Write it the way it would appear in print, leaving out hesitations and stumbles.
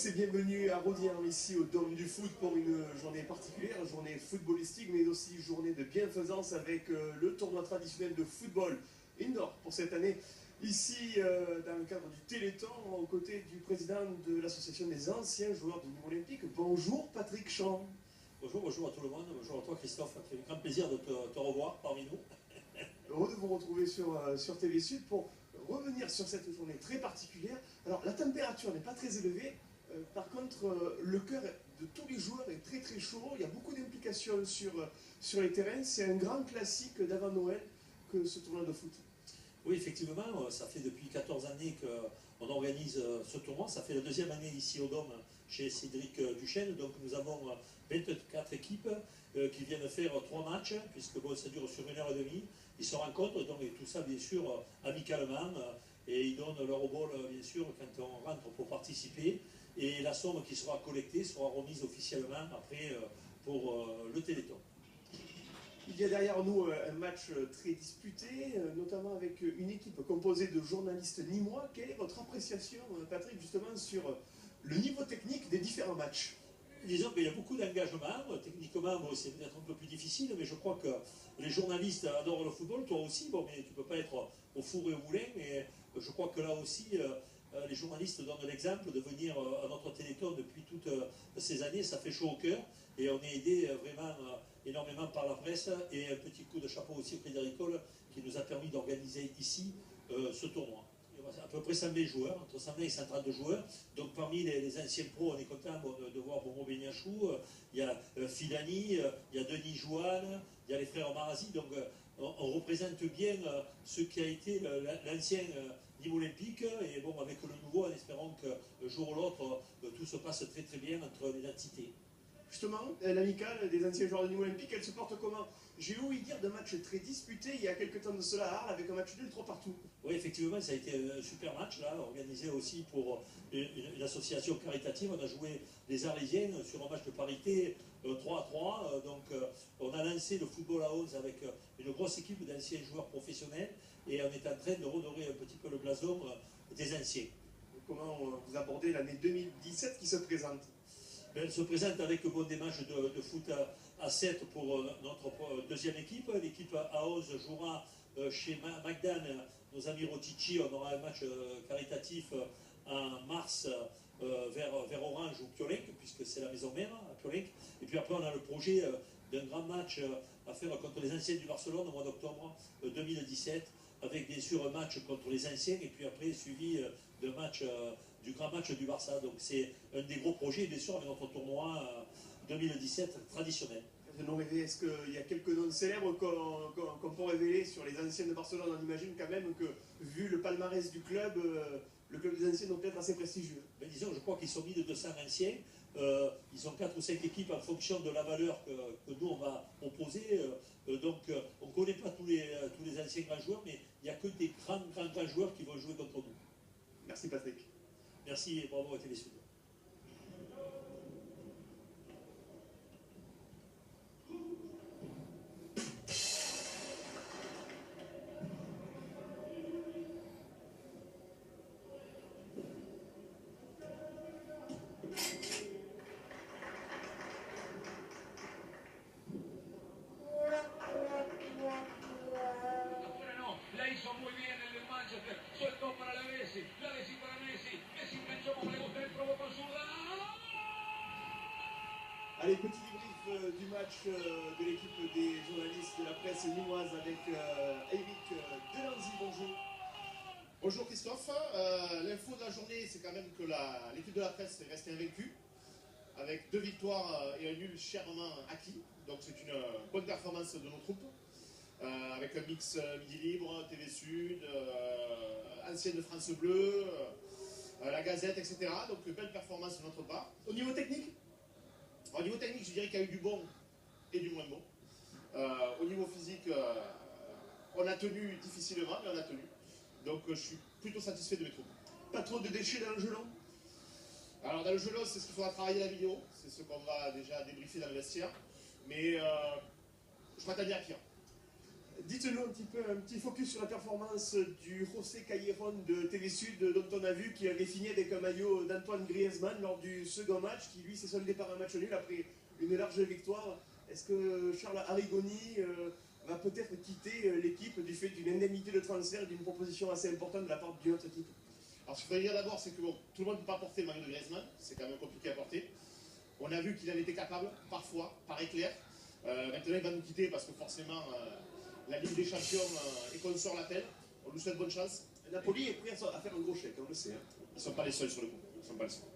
tous et bienvenue à Rodian, ici au Dôme du Foot pour une journée particulière, une journée footballistique, mais aussi journée de bienfaisance avec le tournoi traditionnel de football indoor pour cette année. Ici, dans le cadre du Téléthon, aux côtés du président de l'association des anciens joueurs du niveau olympique. Bonjour Patrick Champ. Bonjour à tout le monde, bonjour à toi Christophe, ça fait un grand plaisir de te revoir parmi nous. Heureux de vous retrouver sur TV Sud pour revenir sur cette journée très particulière. Alors la température n'est pas très élevée, par contre le cœur de tous les joueurs est très très chaud, il y a beaucoup d'implications sur les terrains, c'est un grand classique d'avant Noël que ce tournoi de foot. Oui, effectivement, ça fait depuis 14 années qu'on organise ce tournoi. Ça fait la deuxième année ici au Dôme chez Cédric Duchesne. Donc nous avons 24 équipes qui viennent faire 3 matchs, puisque bon, ça dure sur 1h30. Ils se rencontrent, donc, et tout ça bien sûr amicalement, et ils donnent leur bol bien sûr quand on rentre pour participer. Et la somme qui sera collectée sera remise officiellement après pour le Téléthon. Il y a derrière nous un match très disputé, notamment avec une équipe composée de journalistes nîmois. Quelle est votre appréciation, Patrick, justement sur le niveau technique des différents matchs? Disons qu'il y a beaucoup d'engagement. Techniquement, bon, c'est peut-être un peu plus difficile, mais je crois que les journalistes adorent le football, toi aussi. Bon, mais tu ne peux pas être au four et au moulin, mais je crois que là aussi, les journalistes donnent l'exemple de venir à notre Téléthon depuis toutes ces années. Ça fait chaud au cœur et on est aidé vraiment énormément par la presse, et un petit coup de chapeau aussi au Crédit Agricole qui nous a permis d'organiser ici ce tournoi. À peu près 120 joueurs, entre 120 et 132 joueurs. Donc parmi les anciens pros, on est content de voir Bomo Benyachou, il y a Filani, il y a Denis Jouane, il y a les frères Marazi. Donc on représente bien ce qui a été l'ancien niveau olympique. Et bon, avec le nouveau, en espérant que le jour ou l'autre, tout se passe très très bien entre les entités. Justement, l'amicale des anciens joueurs de niveau olympique, elle se porte comment? J'ai ouï dire de matchs très disputés il y a quelques temps de cela à Arles, avec un match nul 3 partout. Oui, effectivement, ça a été un super match, là, organisé aussi pour une association caritative. On a joué les Arlésiens sur un match de parité 3-3. Donc, on a lancé le football à 11 avec une grosse équipe d'anciens joueurs professionnels, et on est en train de redorer un petit peu le blason des anciens. Comment vous abordez l'année 2017 qui se présente? Elle se présente avec bon, des matchs de foot à 7 pour notre deuxième équipe. L'équipe à 11 jouera chez Magdan, nos amis Rotici. On aura un match caritatif en mars vers Orange ou Piolenc, puisque c'est la maison mère à Piolenc. Et puis après, on a le projet d'un grand match à faire contre les anciens du Barcelone au mois d'octobre 2017, avec bien sûr un match contre les anciens, et puis après suivi d'un match, du grand match du Barça. Donc c'est un des gros projets, bien sûr, avec notre tournoi 2017 traditionnel. Est-ce qu'il y a quelques noms célèbres qu'on peut révéler sur les anciens de Barcelone? On imagine quand même que, vu le palmarès du club, le club des anciens doit être assez prestigieux. Ben, disons, je crois qu'ils sont mis de 200 anciens. Ils ont 4 ou 5 équipes en fonction de la valeur que nous on va opposer. Donc on ne connaît pas tous les anciens grands joueurs, mais il n'y a que des grands joueurs qui vont jouer contre nous. Merci Patrick. Merci et bravo à TV Sud. Suelto para la Messi para Messi, Messi enganchó, le gusta el provo con zurda. Allez, petit débrief du match de l'équipe des journalistes de la presse nîmoise avec Eric Delanzy. Bonjour. Bonjour Christophe. L'info de la journée, c'est quand même que l'équipe de la presse est restée invaincue, avec 2 victoires et un nul chèrement acquis. Donc c'est une bonne performance de nos troupes. Avec un mix Midi Libre, TV Sud, ancienne de France Bleu, la Gazette, etc. Donc belle performance de notre part. Au niveau technique? Au niveau technique, je dirais qu'il y a eu du bon et du moins bon. Au niveau physique, on a tenu difficilement, mais on a tenu. Donc je suis plutôt satisfait de mes troupes. Pas trop de déchets dans le gelon? Alors dans le gelon, c'est ce qu'il faudra travailler la vidéo. C'est ce qu'on va déjà débriefer dans le vestiaire. Mais je m'attendais à pire. Dites-nous un petit focus sur la performance du José Callejon de TV Sud, dont on a vu qu'il avait fini avec un maillot d'Antoine Griezmann lors du second match, qui lui s'est soldé par un match nul après une large victoire. Est-ce que Charles Arrigoni va peut-être quitter l'équipe du fait d'une indemnité de transfert et d'une proposition assez importante de la part d'une autre équipe? Alors, ce qu'il faut dire d'abord, c'est que bon, tout le monde ne peut pas porter le maillot de Griezmann, c'est quand même compliqué à porter. On a vu qu'il en était capable, parfois, par éclair. Maintenant, il va nous quitter parce que forcément, la Ligue des Champions et consorts l'appelle. On lui souhaite bonne chance. Napoli est prêt à faire un gros chèque, on le sait. Ils ne sont pas les seuls sur le coup. Ils sont pas les seuls.